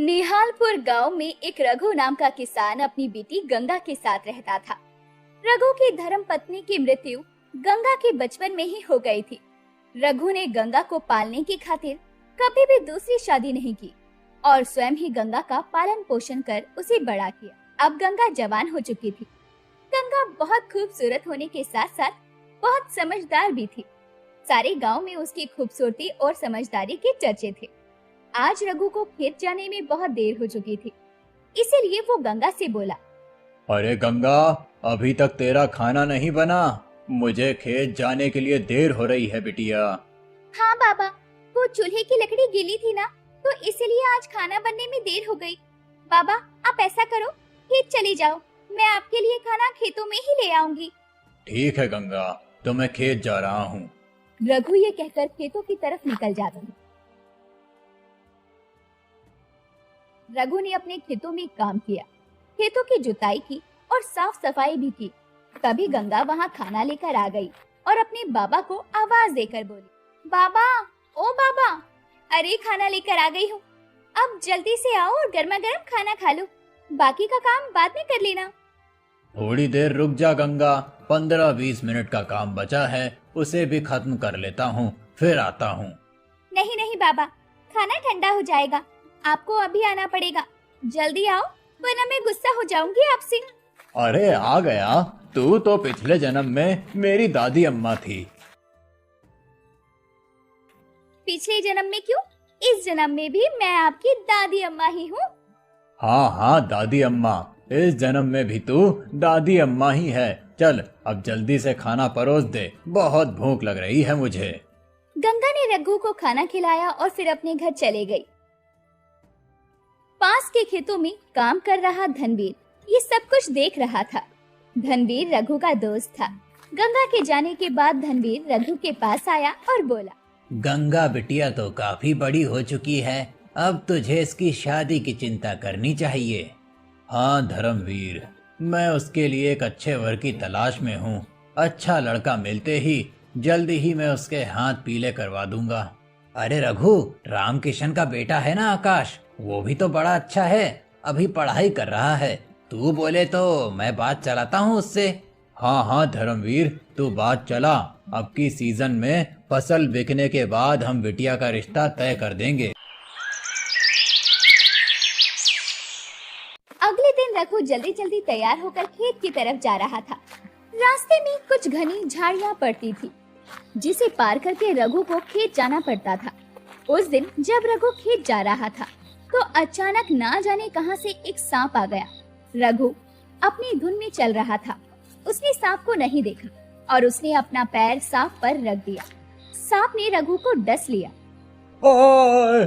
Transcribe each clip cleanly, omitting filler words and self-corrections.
निहालपुर गांव में एक रघु नाम का किसान अपनी बेटी गंगा के साथ रहता था। रघु की धर्म पत्नी की मृत्यु गंगा के बचपन में ही हो गई थी। रघु ने गंगा को पालने की खातिर कभी भी दूसरी शादी नहीं की और स्वयं ही गंगा का पालन पोषण कर उसे बड़ा किया। अब गंगा जवान हो चुकी थी। गंगा बहुत खूबसूरत होने के साथ साथ बहुत समझदार भी थी। सारे गांव में उसकी खूबसूरती और समझदारी के चर्चे थे। आज रघु को खेत जाने में बहुत देर हो चुकी थी, इसीलिए वो गंगा से बोला, अरे गंगा, अभी तक तेरा खाना नहीं बना। मुझे खेत जाने के लिए देर हो रही है बिटिया। हाँ बाबा, वो चूल्हे की लकड़ी गीली थी ना, तो इसीलिए आज खाना बनने में देर हो गई। बाबा, आप ऐसा करो, खेत चली जाओ, मैं आपके लिए खाना खेतों में ही ले आऊंगी। ठीक है गंगा, तो मैं खेत जा रहा हूँ। रघु ये कहकर खेतों की तरफ निकल जाता है। रघु ने अपने खेतों में काम किया, खेतों की जुताई की और साफ सफाई भी की। तभी गंगा वहां खाना लेकर आ गई और अपने बाबा को आवाज देकर बोली, बाबा, ओ बाबा, अरे खाना लेकर आ गई हूँ, अब जल्दी से आओ और गर्मा गर्म खाना खा लो, बाकी का काम बाद में कर लेना। थोड़ी देर रुक जा गंगा, 15-20 मिनट का काम बचा है, उसे भी खत्म कर लेता हूँ, फिर आता हूँ। नहीं नहीं बाबा, खाना ठंडा हो जाएगा, आपको अभी आना पड़ेगा, जल्दी आओ वरना मैं गुस्सा हो जाऊंगी आपसे। अरे आ गया, तू तो पिछले जन्म में मेरी दादी अम्मा थी। पिछले जन्म में क्यों, इस जन्म में भी मैं आपकी दादी अम्मा ही हूँ। हाँ हाँ दादी अम्मा, इस जन्म में भी तू दादी अम्मा ही है। चल अब जल्दी से खाना परोस दे, बहुत भूख लग रही है मुझे। गंगा ने रघु को खाना खिलाया और फिर अपने घर चले गई। पास के खेतों में काम कर रहा धनवीर ये सब कुछ देख रहा था। धनवीर रघु का दोस्त था। गंगा के जाने के बाद धनवीर रघु के पास आया और बोला, गंगा बिटिया तो काफी बड़ी हो चुकी है, अब तुझे इसकी शादी की चिंता करनी चाहिए। हाँ धर्मवीर, मैं उसके लिए एक अच्छे वर की तलाश में हूँ। अच्छा लड़का मिलते ही जल्दी ही मैं उसके हाथ पीले करवा दूंगा। अरे रघु, राम किशन का बेटा है ना आकाश, वो भी तो बड़ा अच्छा है, अभी पढ़ाई कर रहा है। तू बोले तो मैं बात चलाता हूँ उससे। हाँ हाँ धर्मवीर, तू बात चला। अब की सीजन में फसल बिकने के बाद हम बिटिया का रिश्ता तय कर देंगे। अगले दिन रघु जल्दी जल्दी तैयार होकर खेत की तरफ जा रहा था। रास्ते में कुछ घनी झाड़ियाँ पड़ती थी, जिसे पार करके रघु को खेत जाना पड़ता था। उस दिन जब रघु खेत जा रहा था तो अचानक ना जाने कहां से एक सांप आ गया। रघु अपनी धुन में चल रहा था, उसने सांप को नहीं देखा और उसने अपना पैर सांप पर रख दिया। सांप ने रघु को डस लिया।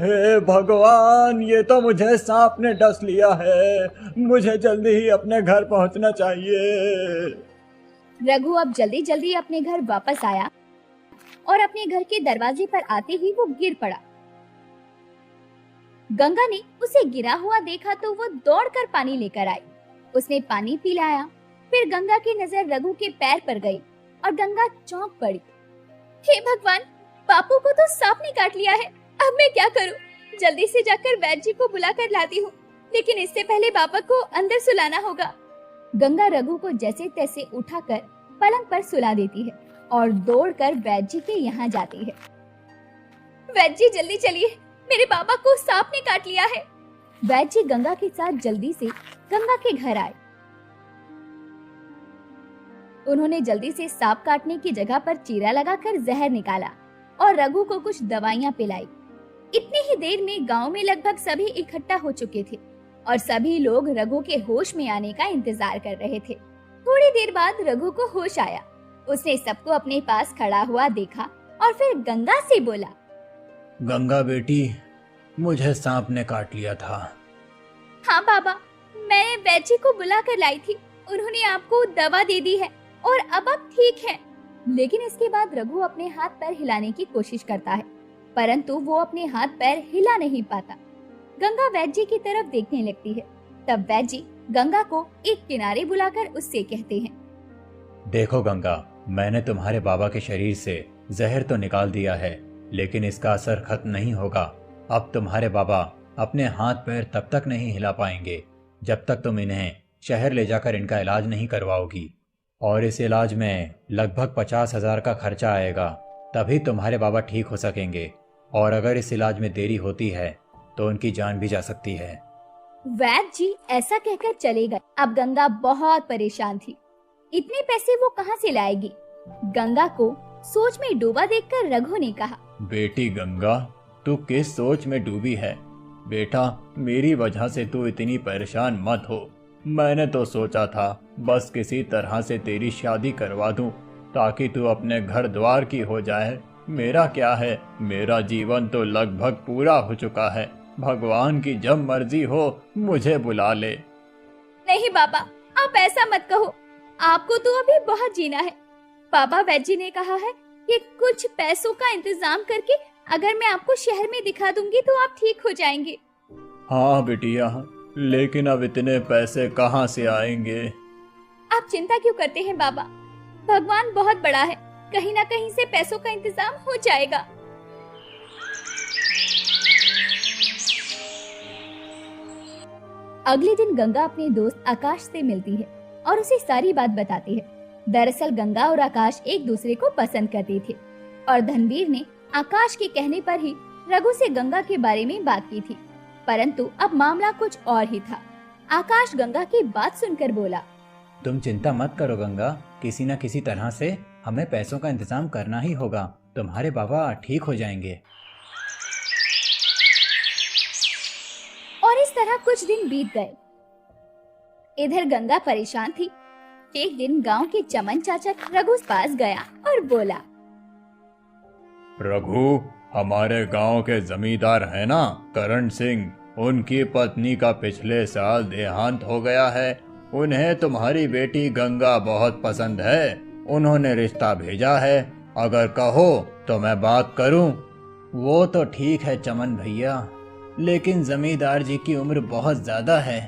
हे भगवान, ये तो मुझे सांप ने डस लिया है, मुझे जल्दी ही अपने घर पहुंचना चाहिए। रघु अब जल्दी जल्दी अपने घर वापस आया और अपने घर के दरवाजे पर आते ही वो गिर पड़ा। गंगा ने उसे गिरा हुआ देखा तो वो दौड़कर पानी लेकर आई। उसने पानी पिलाया। फिर गंगा की नजर रघु के पैर पर गई और गंगा चौंक पड़ी। हे भगवान, बापू को तो सांप ने काट लिया है, अब मैं क्या करूं? जल्दी से जाकर वैद्य जी को बुलाकर लाती हूँ, लेकिन इससे पहले बाबा को अंदर सुलाना होगा। गंगा रघु को जैसे तैसे उठाकर पलंग पर सुला देती है और दौड़कर वैद्य जी के यहाँ जाती है। वैद्य जी जल्दी चलिए, मेरे बाबा को सांप ने काट लिया है। वैद्य जी गंगा के साथ जल्दी से गंगा के घर आए। उन्होंने जल्दी से सांप काटने की जगह पर चीरा लगाकर जहर निकाला और रघु को कुछ दवाइयां पिलाई। इतनी ही देर में गांव में लगभग सभी इकट्ठा हो चुके थे और सभी लोग रघु के होश में आने का इंतजार कर रहे थे। थोड़ी देर बाद रघु को होश आया। उसने सबको अपने पास खड़ा हुआ देखा और फिर गंगा से बोला, गंगा बेटी, मुझे सांप ने काट लिया था। हाँ बाबा, मैंने वैद्य जी को बुला कर लाई थी, उन्होंने आपको दवा दे दी है और अब आप ठीक हैं। लेकिन इसके बाद रघु अपने हाथ पैर हिलाने की कोशिश करता है, परंतु वो अपने हाथ पैर हिला नहीं पाता। गंगा वैद्य जी की तरफ देखने लगती है। तब वैद्य जी गंगा को एक किनारे बुलाकर उससे कहते हैं, देखो गंगा, मैंने तुम्हारे बाबा के शरीर से जहर तो निकाल दिया है, लेकिन इसका असर खत्म नहीं होगा। अब तुम्हारे बाबा अपने हाथ पैर तब तक नहीं हिला पाएंगे जब तक तुम इन्हें शहर ले जाकर इनका इलाज नहीं करवाओगी। और इस इलाज में लगभग 50,000 का खर्चा आएगा, तभी तुम्हारे बाबा ठीक हो सकेंगे। और अगर इस इलाज में देरी होती है तो उनकी जान भी जा सकती है। वैद्य जी ऐसा कहकर चले गए। अब गंगा बहुत परेशान थी। इतने पैसे वो कहाँ से लाएगी? गंगा को सोच में डूबा देखकर रघु ने कहा, बेटी गंगा, तू किस सोच में डूबी है? बेटा, मेरी वजह से तू इतनी परेशान मत हो। मैंने तो सोचा था बस किसी तरह से तेरी शादी करवा दूं ताकि तू अपने घर द्वार की हो जाए। मेरा क्या है, मेरा जीवन तो लगभग पूरा हो चुका है। भगवान की जब मर्जी हो मुझे बुला ले। नहीं बाबा, आप ऐसा मत कहो। आपको तो अभी बहुत जीना है। बाबा वैद्य जी ने कहा है कि कुछ पैसों का इंतजाम करके अगर मैं आपको शहर में दिखा दूंगी तो आप ठीक हो जाएंगे। हाँ बिटिया, लेकिन अब इतने पैसे कहाँ से आएंगे? आप चिंता क्यों करते हैं बाबा? भगवान बहुत बड़ा है, कहीं ना कहीं से पैसों का इंतजाम हो जाएगा। अगले दिन गंगा अपने दोस्त आकाश से मिलती है और उसे सारी बात बताती है। दरअसल गंगा और आकाश एक दूसरे को पसंद करते थे और धनवीर ने आकाश के कहने पर ही रघु से गंगा के बारे में बात की थी, परंतु अब मामला कुछ और ही था। आकाश गंगा की बात सुनकर बोला, तुम चिंता मत करो गंगा, किसी न किसी तरह से हमें पैसों का इंतजाम करना ही होगा। तुम्हारे बाबा ठीक हो जाएंगे। और इस तरह कुछ दिन बीत गए। इधर गंगा परेशान थी। एक दिन गांव के चमन चाचा रघु पास गया और बोला, रघु, हमारे गांव के जमींदार है ना करण सिंह, उनकी पत्नी का पिछले साल देहांत हो गया है। उन्हें तुम्हारी बेटी गंगा बहुत पसंद है। उन्होंने रिश्ता भेजा है, अगर कहो तो मैं बात करूं। वो तो ठीक है चमन भैया, लेकिन जमींदार जी की उम्र बहुत ज्यादा है।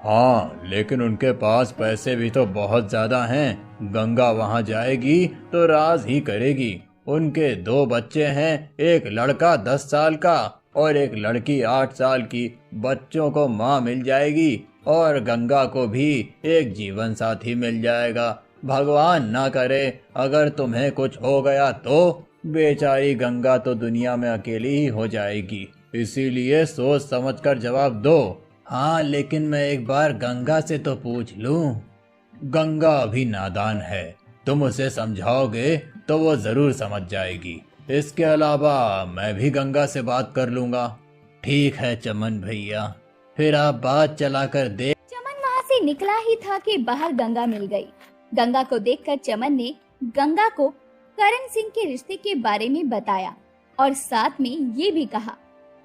हाँ, लेकिन उनके पास पैसे भी तो बहुत ज्यादा हैं। गंगा वहाँ जाएगी तो राज ही करेगी। उनके 2 बच्चे हैं, एक लड़का 10 साल का और एक लड़की 8 साल की। बच्चों को माँ मिल जाएगी और गंगा को भी एक जीवन साथी मिल जाएगा। भगवान ना करे अगर तुम्हें कुछ हो गया तो बेचारी गंगा तो दुनिया में अकेली ही हो जाएगी। इसीलिए सोच समझकर जवाब दो। हाँ, लेकिन मैं एक बार गंगा से तो पूछ लूं। गंगा अभी नादान है, तुम उसे समझाओगे तो वो जरूर समझ जाएगी। इसके अलावा मैं भी गंगा से बात कर लूंगा। ठीक है चमन भैया, फिर आप बात चलाकर देख। चमन वहाँ से निकला ही था कि बाहर गंगा मिल गई। गंगा को देखकर चमन ने गंगा को करण सिंह के रिश्ते के बारे में बताया और साथ में ये भी कहा,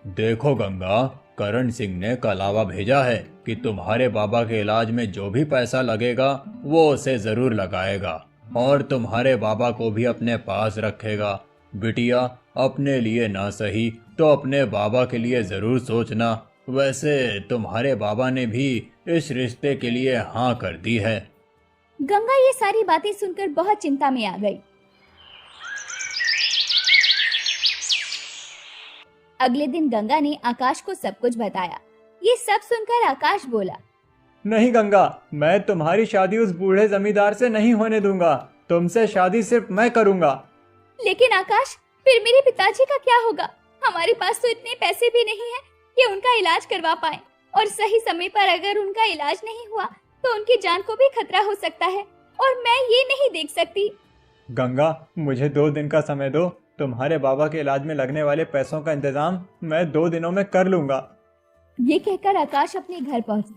देखो गंगा, करण सिंह ने कलावा भेजा है कि तुम्हारे बाबा के इलाज में जो भी पैसा लगेगा वो उसे जरूर लगाएगा और तुम्हारे बाबा को भी अपने पास रखेगा। बिटिया, अपने लिए ना सही तो अपने बाबा के लिए जरूर सोचना। वैसे तुम्हारे बाबा ने भी इस रिश्ते के लिए हाँ कर दी है। गंगा ये सारी बातें सुनकर बहुत चिंता में आ गई। अगले दिन गंगा ने आकाश को सब कुछ बताया। ये सब सुनकर आकाश बोला, नहीं गंगा, मैं तुम्हारी शादी उस बूढ़े जमींदार से नहीं होने दूंगा। तुमसे शादी सिर्फ मैं करूंगा। लेकिन आकाश, फिर मेरे पिताजी का क्या होगा? हमारे पास तो इतने पैसे भी नहीं है कि उनका इलाज करवा पाए और सही समय पर अगर उनका इलाज नहीं हुआ तो उनकी जान को भी खतरा हो सकता है और मैं ये नहीं देख सकती। गंगा, मुझे 2 दिन का समय दो। तुम्हारे बाबा के इलाज में लगने वाले पैसों का इंतजाम मैं 2 दिनों में कर लूंगा। ये कहकर आकाश अपने घर पहुंचा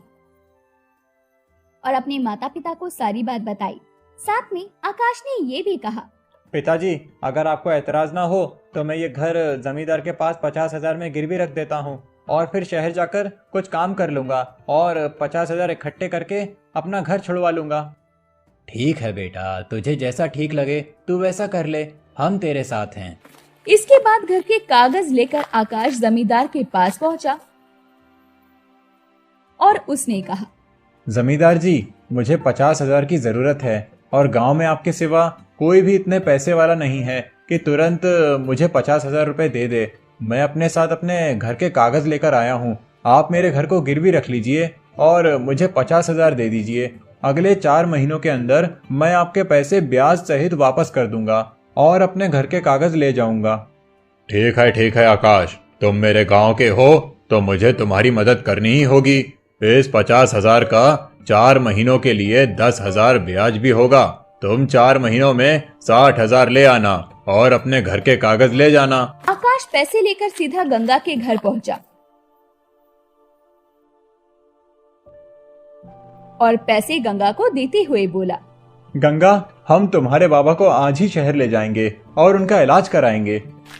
और अपने माता पिता को सारी बात बताई। साथ में आकाश ने ये भी कहा, पिताजी, अगर आपको ऐतराज ना हो तो मैं ये घर जमींदार के पास 50,000 में गिरवी रख देता हूँ और फिर शहर जाकर कुछ काम कर लूंगा और 50,000 इकट्ठे करके अपना घर छुड़वा लूंगा। ठीक है बेटा, तुझे जैसा ठीक लगे तू वैसा कर ले, हम तेरे साथ हैं। इसके बाद घर के कागज लेकर आकाश जमींदार के पास पहुंचा और उसने कहा, जमींदार जी, मुझे 50,000 की जरूरत है और गांव में आपके सिवा कोई भी इतने पैसे वाला नहीं है कि तुरंत मुझे 50,000 रुपए दे दे। मैं अपने साथ अपने घर के कागज लेकर आया हूँ। आप मेरे घर को गिरवी रख लीजिए और मुझे 50,000 दे दीजिए। अगले 4 महीनों के अंदर मैं आपके पैसे ब्याज सहित वापस कर दूंगा और अपने घर के कागज ले जाऊंगा। ठीक है आकाश, तुम मेरे गांव के हो तो मुझे तुम्हारी मदद करनी ही होगी। इस 50,000 का 4 महीनों के लिए 10,000 ब्याज भी होगा। तुम 4 महीनों में 60,000 ले आना और अपने घर के कागज ले जाना। आकाश पैसे लेकर सीधा गंगा के घर पहुंचा और पैसे गंगा को देते हुए बोला, गंगा, हम तुम्हारे बाबा को आज ही शहर ले जाएंगे और उनका इलाज कराएंगे।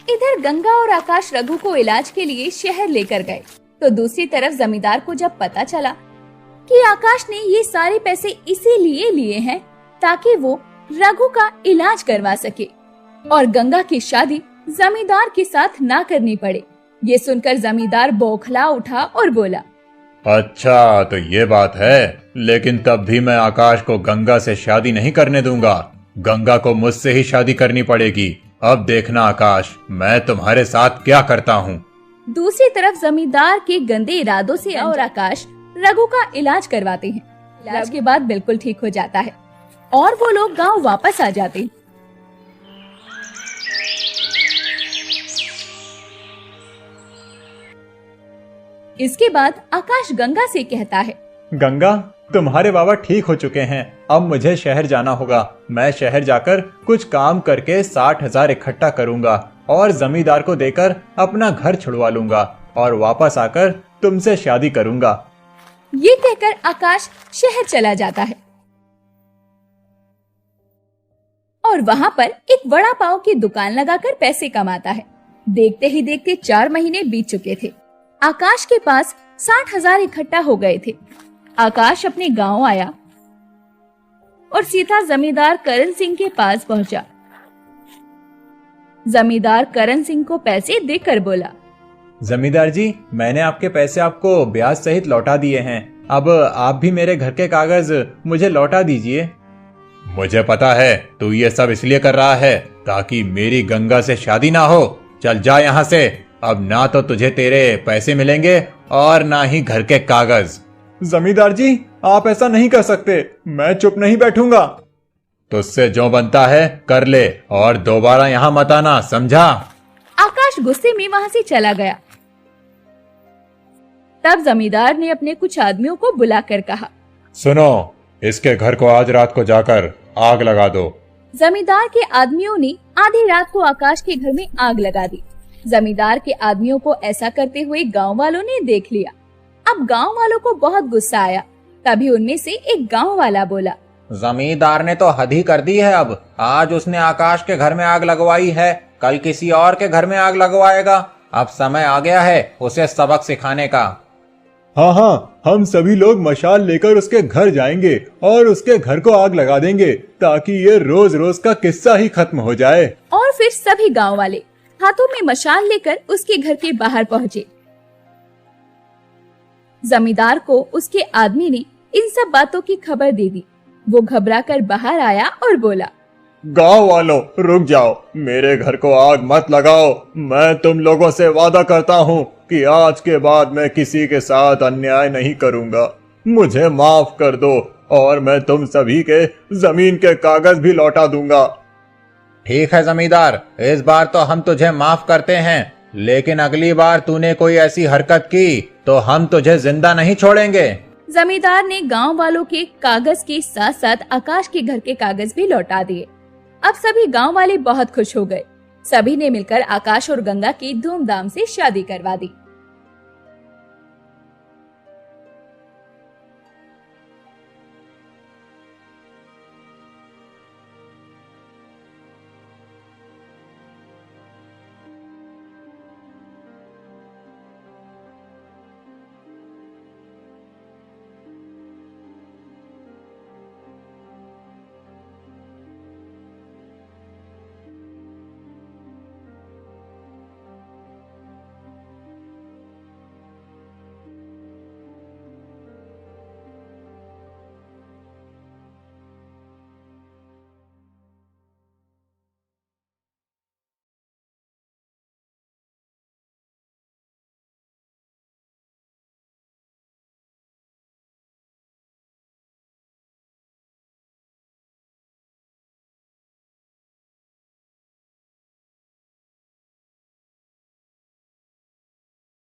इधर गंगा और आकाश रघु को इलाज के लिए शहर लेकर गए तो दूसरी तरफ जमींदार को जब पता चला कि आकाश ने ये सारे पैसे इसीलिए लिए हैं ताकि वो रघु का इलाज करवा सके और गंगा की शादी जमींदार के साथ ना करनी पड़े, ये सुनकर जमींदार बौखला उठा और बोला, अच्छा तो ये बात है, लेकिन तब भी मैं आकाश को गंगा से शादी नहीं करने दूंगा। गंगा को मुझसे ही शादी करनी पड़ेगी। अब देखना आकाश, मैं तुम्हारे साथ क्या करता हूँ। दूसरी तरफ जमींदार के गंदे इरादों से और आकाश रघु का इलाज करवाते हैं। इलाज के बाद बिल्कुल ठीक हो जाता है और वो लोग गांव वापस आ जाते हैं। इसके बाद आकाश गंगा से कहता है, गंगा, तुम्हारे बाबा ठीक हो चुके हैं। अब मुझे शहर जाना होगा। मैं शहर जाकर कुछ काम करके 60,000 इकट्ठा करूंगा और जमींदार को देकर अपना घर छुड़वा लूंगा और वापस आकर तुमसे शादी करूंगा। ये कहकर आकाश शहर चला जाता है और वहां पर एक वड़ा पाव की दुकान लगाकर पैसे कमाता है। देखते ही देखते 4 महीने बीत चुके थे। आकाश के पास 60,000 इकट्ठा हो गए थे। आकाश अपने गांव आया और सीधा जमींदार करण सिंह के पास पहुंचा। जमींदार करण सिंह को पैसे देकर बोला, जमींदार जी, मैंने आपके पैसे आपको ब्याज सहित लौटा दिए हैं। अब आप भी मेरे घर के कागज मुझे लौटा दीजिए। मुझे पता है तू ये सब इसलिए कर रहा है ताकि मेरी गंगा से शादी ना हो। चल जा यहाँ से। अब ना तो तुझे तेरे पैसे मिलेंगे और ना ही घर के कागज। जमींदार जी, आप ऐसा नहीं कर सकते। मैं चुप नहीं बैठूंगा। तुझसे जो बनता है कर ले और दोबारा यहाँ मत आना, समझा। आकाश गुस्से में वहां से चला गया। तब जमींदार ने अपने कुछ आदमियों को बुलाकर कहा, सुनो, इसके घर को आज रात को जाकर आग लगा दो। जमींदार के आदमियों ने आधी रात को आकाश के घर में आग लगा दी। जमींदार के आदमियों को ऐसा करते हुए गांव वालों ने देख लिया। अब गांव वालों को बहुत गुस्सा आया। तभी उनमें से एक गांव वाला बोला, जमींदार ने तो हद ही कर दी है। अब आज उसने आकाश के घर में आग लगवाई है, कल किसी और के घर में आग लगवाएगा। अब समय आ गया है उसे सबक सिखाने का। हाँ, हम सभी लोग मशाल लेकर उसके घर जाएंगे और उसके घर को आग लगा देंगे ताकि ये रोज रोज का किस्सा ही खत्म हो जाए। और फिर सभी गांव वाले हाथों में मशाल लेकर उसके घर के बाहर पहुंचे। जमींदार को उसके आदमी ने इन सब बातों की खबर दे दी। वो घबराकर बाहर आया और बोला, गांव वालों, रुक जाओ, मेरे घर को आग मत लगाओ। मैं तुम लोगों से वादा करता हूँ कि आज के बाद मैं किसी के साथ अन्याय नहीं करूँगा। मुझे माफ कर दो और मैं तुम सभी के जमीन के कागज भी लौटा दूंगा। ठीक है जमींदार, इस बार तो हम तुझे माफ करते हैं, लेकिन अगली बार तूने कोई ऐसी हरकत की तो हम तुझे जिंदा नहीं छोड़ेंगे। जमींदार ने गांव वालों के कागज के साथ साथ आकाश के घर के कागज भी लौटा दिए। अब सभी गांव वाले बहुत खुश हो गए। सभी ने मिलकर आकाश और गंगा की धूमधाम से शादी करवा दी।